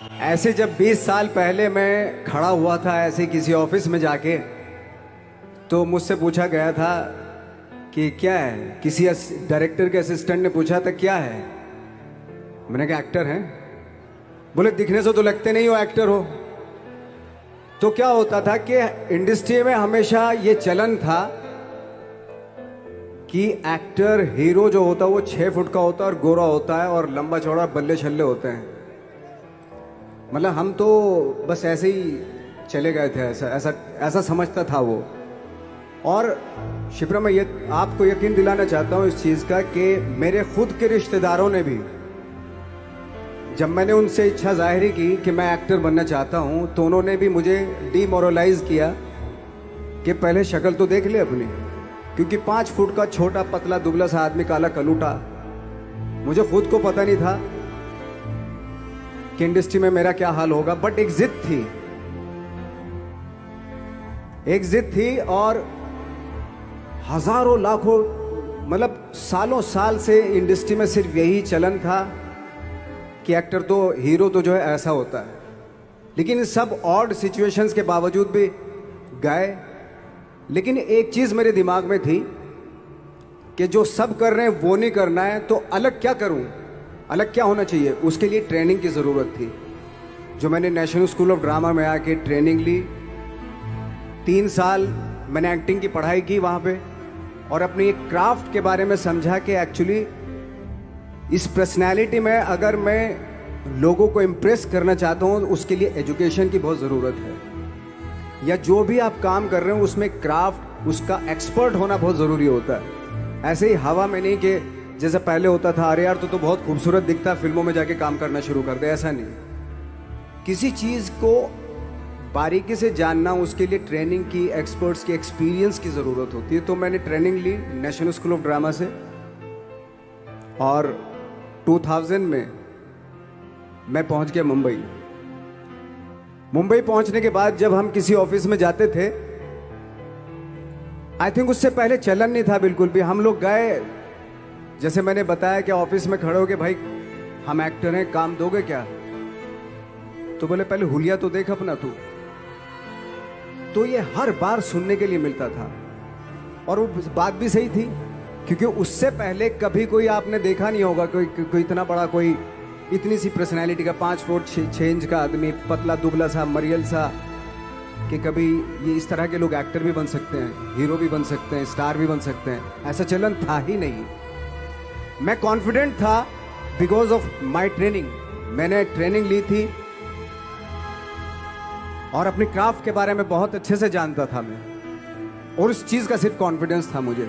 ऐसे जब 20 साल पहले मैं खड़ा हुआ था ऐसे किसी ऑफिस में जाके, तो मुझसे पूछा गया था कि क्या है। किसी डायरेक्टर के असिस्टेंट ने पूछा था क्या है। मैंने कहा एक्टर हैं। बोले दिखने से तो लगते नहीं हो एक्टर हो। तो क्या होता था कि इंडस्ट्री में हमेशा ये चलन था कि एक्टर हीरो जो होता है वो 6 फुट का होता है और गोरा होता है और लंबा चौड़ा बल्ले छल्ले होते हैं। मतलब हम तो बस ऐसे ही चले गए थे, ऐसा ऐसा ऐसा समझता था वो। और शिप्रा, मैं ये आपको यकीन दिलाना चाहता हूँ इस चीज़ का कि मेरे खुद के रिश्तेदारों ने भी, जब मैंने उनसे इच्छा जाहिर की कि मैं एक्टर बनना चाहता हूँ, तो उन्होंने भी मुझे डीमोरलाइज किया कि पहले शक्ल तो देख ले अपनी, क्योंकि 5 फुट का छोटा पतला दुबला सा आदमी, काला कलूटा। मुझे खुद को पता नहीं था कि इंडस्ट्री में मेरा क्या हाल होगा, बट एक जिद थी, एक जिद थी। और हजारों लाखों, मतलब सालों साल से इंडस्ट्री में सिर्फ यही चलन था कि एक्टर तो, हीरो तो जो है ऐसा होता है। लेकिन सब ऑड सिचुएशंस के बावजूद भी गए। लेकिन एक चीज मेरे दिमाग में थी कि जो सब कर रहे हैं वो नहीं करना है, तो अलग क्या करूं, अलग क्या होना चाहिए। उसके लिए ट्रेनिंग की ज़रूरत थी, जो मैंने नेशनल स्कूल ऑफ ड्रामा में आके ट्रेनिंग ली। 3 साल मैंने एक्टिंग की पढ़ाई की वहाँ पे, और अपने एक क्राफ्ट के बारे में समझा कि एक्चुअली इस पर्सनैलिटी में अगर मैं लोगों को इम्प्रेस करना चाहता हूँ, उसके लिए एजुकेशन की बहुत ज़रूरत है। या जो भी आप काम कर रहे हो उसमें क्राफ्ट, उसका एक्सपर्ट होना बहुत ज़रूरी होता है। ऐसे ही हवा में नहीं कि जैसे पहले होता था, अरे यार तो बहुत खूबसूरत दिखता, फिल्मों में जाके काम करना शुरू कर दे, ऐसा नहीं। किसी चीज़ को बारीकी से जानना, उसके लिए ट्रेनिंग की, एक्सपर्ट्स की, एक्सपीरियंस की ज़रूरत होती है। तो मैंने ट्रेनिंग ली नेशनल स्कूल ऑफ ड्रामा से, और 2000 में मैं पहुंच गया मुंबई। मुंबई पहुंचने के बाद जब हम किसी ऑफिस में जाते थे, आई थिंक उससे पहले चलन नहीं था बिल्कुल भी। हम लोग गए, जैसे मैंने बताया कि ऑफिस में खड़े हो के, भाई हम एक्टर हैं, काम दोगे क्या। तो बोले पहले हुलिया तो देख अपना तू। तो ये हर बार सुनने के लिए मिलता था, और वो बात भी सही थी, क्योंकि उससे पहले कभी कोई आपने देखा नहीं होगा कोई इतना बड़ा, कोई इतनी सी पर्सनैलिटी का 5 फुट 6 इंच का आदमी, पतला दुबला सा मरियल सा, कि कभी ये इस तरह के लोग एक्टर भी बन सकते हैं, हीरो भी बन सकते हैं, स्टार भी बन सकते हैं। ऐसा चलन था ही नहीं। मैं कॉन्फिडेंट था बिकॉज ऑफ माई ट्रेनिंग। मैंने ट्रेनिंग ली थी और अपनी क्राफ्ट के बारे में बहुत अच्छे से जानता था मैं, और उस चीज का सिर्फ कॉन्फिडेंस था मुझे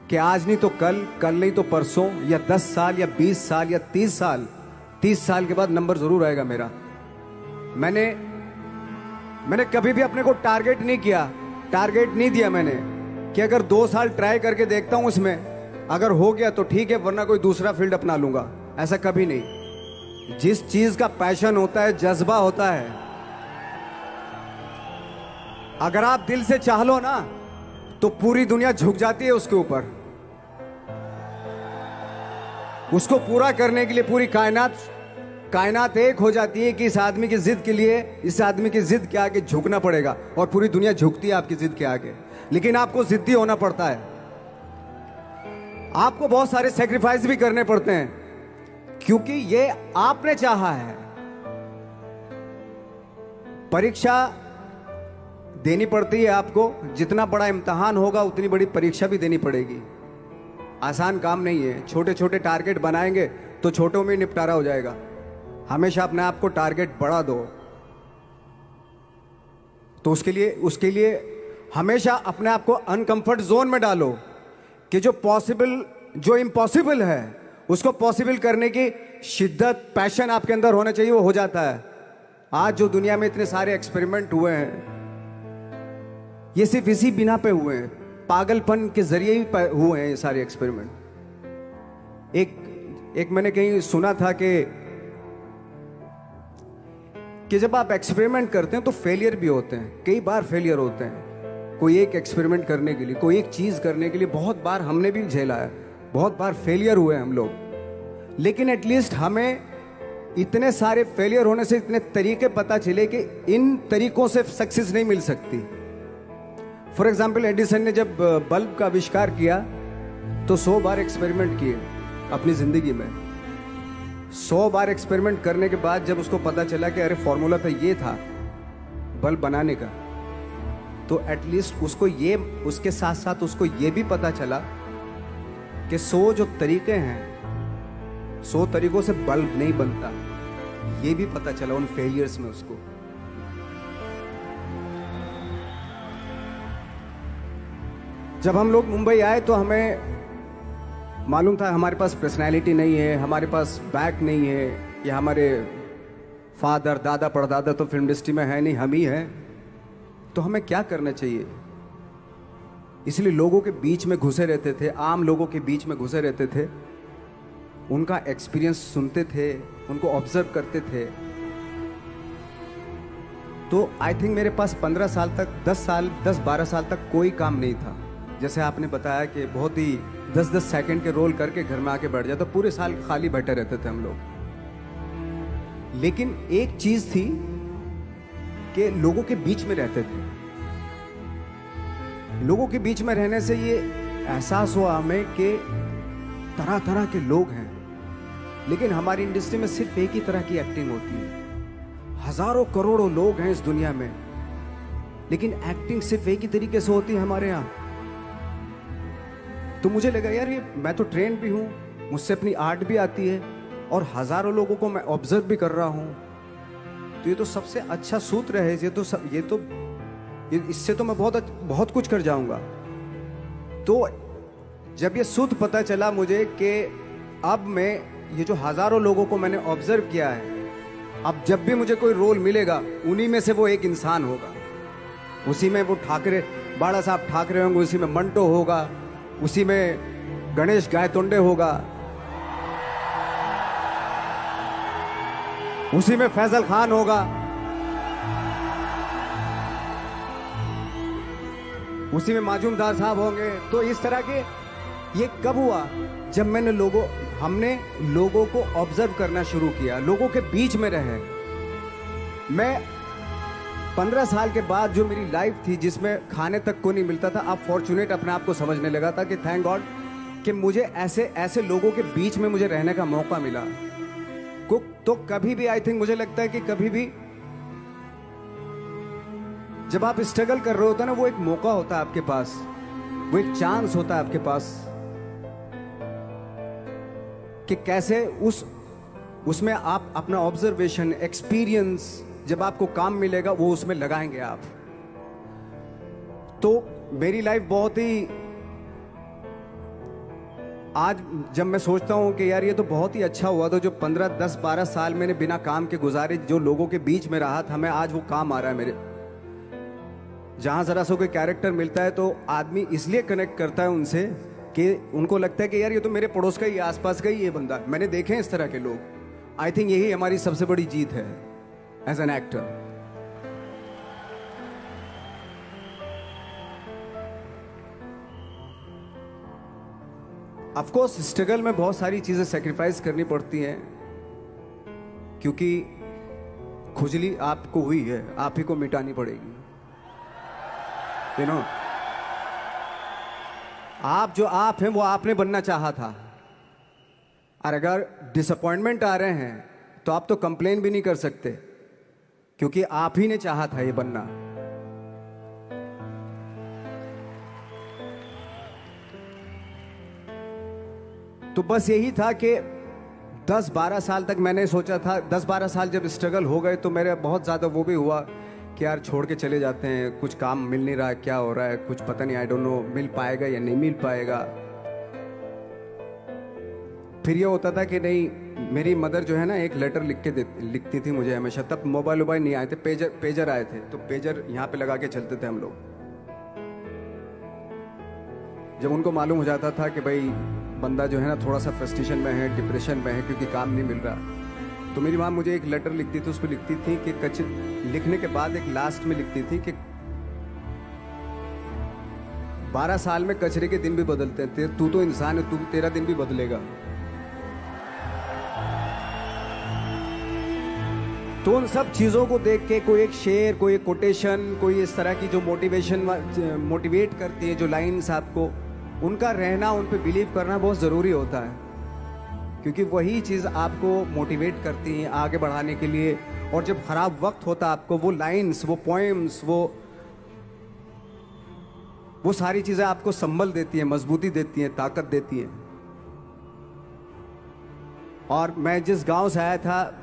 कि आज नहीं तो कल, कल नहीं तो परसों, या 10 साल या 20 साल या 30 साल, 30 साल के बाद नंबर जरूर आएगा मेरा। मैंने कभी भी अपने को टारगेट नहीं किया, टारगेट नहीं दिया मैंने कि अगर 2 साल ट्राई करके देखता हूं, उसमें अगर हो गया तो ठीक है, वरना कोई दूसरा फील्ड अपना लूंगा। ऐसा कभी नहीं। जिस चीज का पैशन होता है, जज्बा होता है, अगर आप दिल से चाह लो ना, तो पूरी दुनिया झुक जाती है उसके ऊपर। उसको पूरा करने के लिए पूरी कायनात एक हो जाती है कि इस आदमी की जिद के लिए, इस आदमी की जिद के आगे झुकना पड़ेगा, और पूरी दुनिया झुकती है आपकी जिद के आगे। लेकिन आपको जिद्दी होना पड़ता है, आपको बहुत सारे सेक्रीफाइस भी करने पड़ते हैं, क्योंकि ये आपने चाहा है। परीक्षा देनी पड़ती है आपको, जितना बड़ा इम्तिहान होगा उतनी बड़ी परीक्षा भी देनी पड़ेगी। आसान काम नहीं है। छोटे छोटे टारगेट बनाएंगे तो छोटों में निपटारा हो जाएगा। हमेशा अपने आप को टारगेट बढ़ा दो। तो उसके लिए हमेशा अपने आप को अनकंफर्ट जोन में डालो, कि जो इम्पॉसिबल है उसको पॉसिबल करने की शिद्दत, पैशन आपके अंदर होना चाहिए, वो हो जाता है। आज जो दुनिया में इतने सारे एक्सपेरिमेंट हुए हैं, ये सिर्फ इसी बिना पे हुए हैं, पागलपन के जरिए ही हुए हैं ये सारे एक्सपेरिमेंट। एक मैंने कहीं सुना था कि जब आप एक्सपेरिमेंट करते हैं तो फेलियर भी होते हैं, कई बार फेलियर होते हैं। कोई एक एक्सपेरिमेंट करने के लिए, कोई एक चीज करने के लिए बहुत बार हमने भी झेला है, बहुत बार फेलियर हुए हम लोग। लेकिन एटलीस्ट हमें इतने सारे फेलियर होने से इतने तरीके पता चले कि इन तरीकों से सक्सेस नहीं मिल सकती। फॉर एग्जाम्पल, एडिसन ने जब बल्ब का आविष्कार किया तो 100 बार एक्सपेरिमेंट किए अपनी जिंदगी में। 100 बार एक्सपेरिमेंट करने के बाद जब उसको पता चला कि अरे फॉर्मूला तो ये था बल्ब बनाने का, तो एटलीस्ट उसको ये, उसके साथ साथ उसको ये भी पता चला कि 100 जो तरीके हैं, 100 तरीकों से बल्ब नहीं बनता। ये भी पता चला उन फेलियर्स में उसको। जब हम लोग मुंबई आए तो हमें मालूम था हमारे पास पर्सनैलिटी नहीं है, हमारे पास बैक नहीं है, या हमारे फादर दादा परदादा तो फिल्म इंडस्ट्री में है नहीं, हम ही हैं। तो हमें क्या करना चाहिए? इसलिए लोगों के बीच में घुसे रहते थे, आम लोगों के बीच में घुसे रहते थे, उनका एक्सपीरियंस सुनते थे, उनको ऑब्जर्व करते थे। तो आई थिंक मेरे पास 15 साल तक, 10-12 साल तक कोई काम नहीं था। जैसे आपने बताया कि बहुत ही 10-10 सेकंड के रोल करके घर में आके बैठ जाए, तो पूरे साल खाली बैठे रहते थे हम लोग। लेकिन एक चीज थी कि लोगों के बीच में रहते थे। लोगों के बीच में रहने से ये एहसास हुआ हमें कि तरह तरह के लोग हैं, लेकिन हमारी इंडस्ट्री में सिर्फ एक ही तरह की एक्टिंग होती है। हजारों करोड़ों लोग हैं इस दुनिया में, लेकिन एक्टिंग सिर्फ एक ही तरीके से होती है हमारे यहाँ। तो मुझे लगा यार, ये मैं तो ट्रेन भी हूँ, मुझसे अपनी आर्ट भी आती है, और हजारों लोगों को मैं ऑब्जर्व भी कर रहा हूँ। तो ये तो सबसे अच्छा सूत्र है। इससे तो मैं बहुत कुछ कर जाऊंगा। तो जब ये सूत्र पता चला मुझे कि अब मैं ये जो हजारों लोगों को मैंने ऑब्जर्व किया है, अब जब भी मुझे कोई रोल मिलेगा उन्हीं में से वो एक इंसान होगा। उसी में वो ठाकरे, बाला साहब ठाकरे होंगे, उसी में मंटो होगा, उसी में गणेश गायतोंडे होगा, उसी में फैजल खान होगा, उसी में माजूमदार साहब होंगे। तो इस तरह के, ये कब हुआ? जब हमने लोगों को ऑब्जर्व करना शुरू किया, लोगों के बीच में रहे। मैं 15 साल के बाद जो मेरी लाइफ थी, जिसमें खाने तक को नहीं मिलता था, अब फॉर्चुनेट अपने आप को समझने लगा था कि थैंक गॉड कि मुझे ऐसे लोगों के बीच में मुझे रहने का मौका मिला। तो कभी भी आई थिंक मुझे लगता है कि कभी भी जब आप स्ट्रगल कर रहे होते हैं ना, वो एक मौका होता है आपके पास, वो एक चांस होता है आपके पास कि कैसे उसमें आप अपना ऑब्जर्वेशन, एक्सपीरियंस, जब आपको काम मिलेगा वो उसमें लगाएंगे आप। तो मेरी लाइफ बहुत ही, आज जब मैं सोचता हूं कि यार ये तो बहुत ही अच्छा हुआ, तो जो 15, 10, 12 साल मैंने बिना काम के गुजारे, जो लोगों के बीच में रहा था मैं, आज वो काम आ रहा है मेरे। जहां जरा सा कोई कैरेक्टर मिलता है तो आदमी इसलिए कनेक्ट करता है उनसे कि उनको लगता है कि यार ये तो मेरे पड़ोस का ही, आसपास का ही ये बंदा। मैंने देखे हैं इस तरह के लोग। आई थिंक यही हमारी सबसे बड़ी जीत है as an actor. Of course struggle में बहुत सारी चीजें सेक्रीफाइस करनी पड़ती हैं, क्योंकि खुजली आपको हुई है, आप ही को मिटानी पड़ेगी। यू नो, आप जो आप हैं वो आपने बनना चाहा था, और अगर डिसअपॉइंटमेंट आ रहे हैं तो आप तो कंप्लेन भी नहीं कर सकते, क्योंकि आप ही ने चाहा था ये बनना। तो बस यही था कि 10-12 साल तक मैंने सोचा था, 10-12 साल जब स्ट्रगल हो गए तो मेरे बहुत ज़्यादा वो भी हुआ कि यार छोड़ के चले जाते हैं, कुछ काम मिल नहीं रहा है, क्या हो रहा है कुछ पता नहीं, आई डोंट नो मिल पाएगा या नहीं मिल पाएगा। फिर ये होता था कि नहीं, मेरी मदर जो है ना एक लेटर लिखती थी मुझे हमेशा। तब मोबाइल नहीं आए थे, पेजर आए थे, तो पेजर यहाँ पे लगा के चलते थे हम लोग। जब उनको मालूम हो जाता था कि भाई बंदा जो है ना थोड़ा सा फ्रस्ट्रेशन में है, डिप्रेशन में है, क्योंकि काम नहीं मिल रहा, तो मेरी माँ मुझे एक लेटर लिखती थी। उस पर लिखती थी कि लिखने के बाद एक लास्ट में लिखती थी कि 12 साल में कचरे के दिन भी बदलते हैं, तू तो इंसान है, तेरा दिन भी बदलेगा। तो उन सब चीज़ों को देख के कोई एक शेर, कोई एक कोटेशन, कोई इस तरह की जो मोटिवेट करती है जो लाइंस आपको, उनका रहना, उन पे बिलीव करना बहुत ज़रूरी होता है, क्योंकि वही चीज़ आपको मोटिवेट करती हैं आगे बढ़ाने के लिए। और जब खराब वक्त होता है आपको वो लाइंस, वो पोएम्स, वो सारी चीज़ें आपको संबल देती हैं, मजबूती देती हैं, ताकत देती हैं। और मैं जिस गांव से आया था,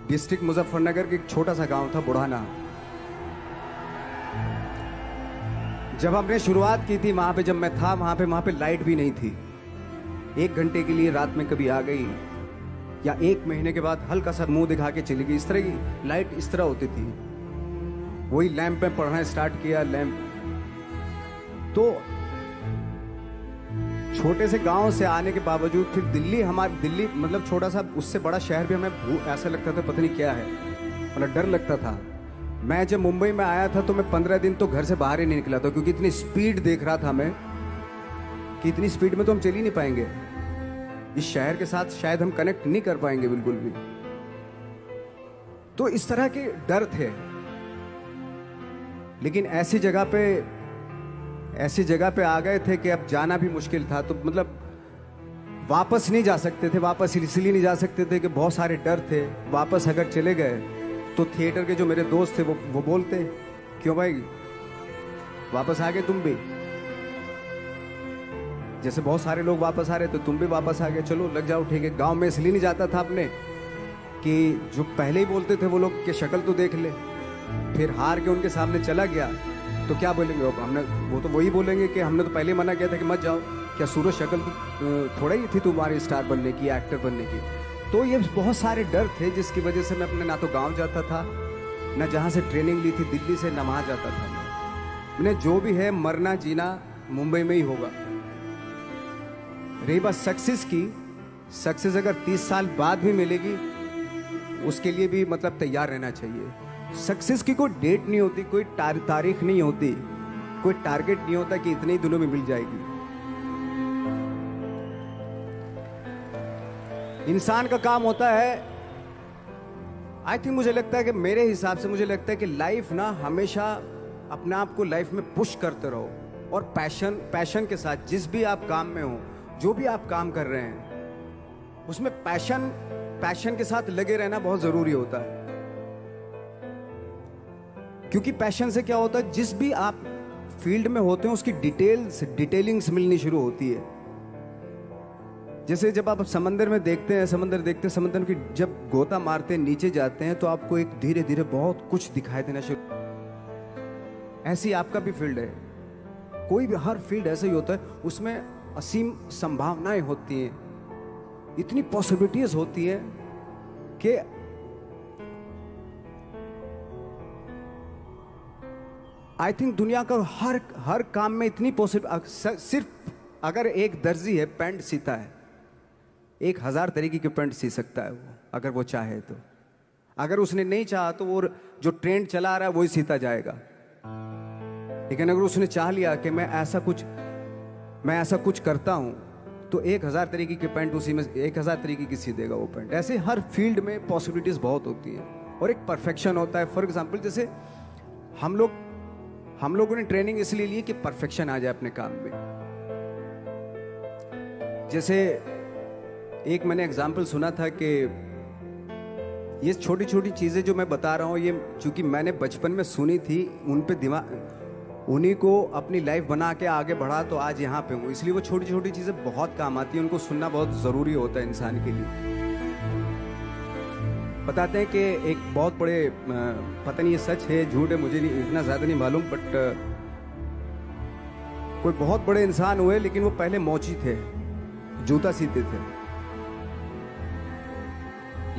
डिस्ट्रिक्ट मुजफ्फरनगर के एक छोटा सा गांव था बुढ़ाना। जब हमने शुरुआत की थी वहां पे, जब मैं था वहां पे लाइट भी नहीं थी। 1 घंटे के लिए रात में कभी आ गई, या 1 महीने के बाद हल्का सा मुंह दिखा के चली गई। इस तरह की लाइट इस तरह होती थी। वही लैंप में पढ़ना स्टार्ट किया, लैंप। तो छोटे से गांव से आने के बावजूद फिर दिल्ली मतलब छोटा सा, उससे बड़ा शहर भी हमें ऐसा लगता था पता नहीं क्या है, मतलब डर लगता था। मैं जब मुंबई में आया था तो मैं 15 दिन तो घर से बाहर ही नहीं निकला था, क्योंकि इतनी स्पीड देख रहा था मैं कि इतनी स्पीड में तो हम चल ही नहीं पाएंगे, इस शहर के साथ शायद हम कनेक्ट नहीं कर पाएंगे बिल्कुल भी। तो इस तरह के डर थे। लेकिन ऐसी जगह पे आ गए थे कि अब जाना भी मुश्किल था। तो मतलब वापस नहीं जा सकते थे। वापस इसलिए नहीं जा सकते थे कि बहुत सारे डर थे। वापस अगर चले गए तो थिएटर के जो मेरे दोस्त थे वो बोलते, क्यों भाई वापस आ गए तुम भी? जैसे बहुत सारे लोग वापस आ रहे तो तुम भी वापस आ गए, चलो लग जाओ, ठीक है। गांव में इसलिए नहीं जाता था अपने कि जो पहले ही बोलते थे वो लोग कि शक्ल तो देख ले, फिर हार के उनके सामने चला गया तो क्या बोलेंगे वो तो वही बोलेंगे कि हमने तो पहले ही मना किया था कि मत जाओ। क्या सूरज शक्ल थोड़ा ही थी तुम्हारी स्टार बनने की, एक्टर बनने की? तो ये बहुत सारे डर थे जिसकी वजह से मैं अपने ना तो गांव जाता था, ना जहाँ से ट्रेनिंग ली थी दिल्ली से, ना वहाँ जाता था। मैंने जो भी है मरना जीना मुंबई में ही होगा। रही बात सक्सेस की, सक्सेस अगर 30 साल बाद भी मिलेगी उसके लिए भी मतलब तैयार रहना चाहिए। सक्सेस की कोई डेट नहीं होती, कोई तारीख नहीं होती, कोई टारगेट नहीं होता कि इतने ही दिनों में मिल जाएगी। इंसान का काम होता है, आई थिंक मुझे लगता है कि मेरे हिसाब से मुझे लगता है कि लाइफ ना हमेशा अपने आप को लाइफ में पुश करते रहो, और पैशन के साथ जिस भी आप काम में हो, जो भी आप काम कर रहे हैं उसमें पैशन के साथ लगे रहना बहुत जरूरी होता है। क्योंकि पैशन से क्या होता है, जिस भी आप फील्ड में होते हैं उसकी डिटेलिंग्स मिलनी शुरू होती है। जैसे जब आप समंदर में देखते हैं, समंदर की जब गोता मारते हैं, नीचे जाते हैं तो आपको एक धीरे धीरे बहुत कुछ दिखाई देना शुरू। ऐसी आपका भी फील्ड है, कोई भी हर फील्ड ऐसा ही होता है, उसमें असीम संभावनाएं होती हैं, इतनी पॉसिबिलिटीज होती है कि आई थिंक दुनिया का हर काम में इतनी सिर्फ अगर एक दर्जी है पैंट सीता है, 1000 तरीके की पैंट सी सकता है वो, अगर वो चाहे तो। अगर उसने नहीं चाहा तो वो जो ट्रेंड चला रहा है वही सीता जाएगा। लेकिन अगर उसने चाह लिया कि मैं ऐसा कुछ करता हूं, तो 1000 तरीके की पैंट उसी में 1000 तरीके की सी देगा वो पैंट। ऐसे हर फील्ड में पॉसिबिलिटीज बहुत होती हैं और एक परफेक्शन होता है। फॉर एग्जाम्पल जैसे हम लोगों ने ट्रेनिंग इसलिए ली कि परफेक्शन आ जाए अपने काम में। जैसे एक मैंने एग्जाम्पल सुना था कि ये छोटी छोटी चीजें जो मैं बता रहा हूं, ये चूंकि मैंने बचपन में सुनी थी, उन पे उन्हीं को अपनी लाइफ बना के आगे बढ़ा तो आज यहाँ पे हूँ। इसलिए वो छोटी छोटी चीजें बहुत काम आती हैं, उनको सुनना बहुत जरूरी होता है इंसान के लिए। बताते हैं कि एक बहुत बड़े, पता नहीं ये सच है झूठ है, मुझे नहीं इतना ज्यादा नहीं मालूम, बट कोई बहुत बड़े इंसान हुए, लेकिन वो पहले मोची थे, जूता सीते थे।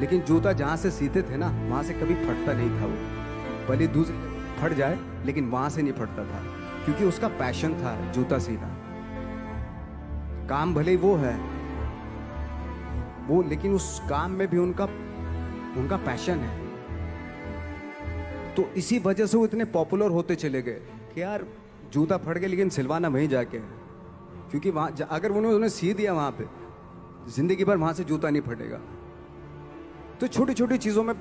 लेकिन जूता जहां से सीते थे ना, वहां से कभी फटता नहीं था वो, भले दूसरी फट जाए लेकिन वहां से नहीं फटता था, क्योंकि उसका पैशन था जूता सीना। काम भले वो है वो, लेकिन उस काम में भी उनका पैशन है। तो इसी वजह से वो इतने पॉपुलर होते चले गए कि यार जूता फट गया लेकिन सिलवाना वहीं जाके, क्योंकि वहां अगर उन्होंने सी दिया वहां पे, जिंदगी भर वहां से जूता नहीं फटेगा। तो छोटी छोटी चीजों में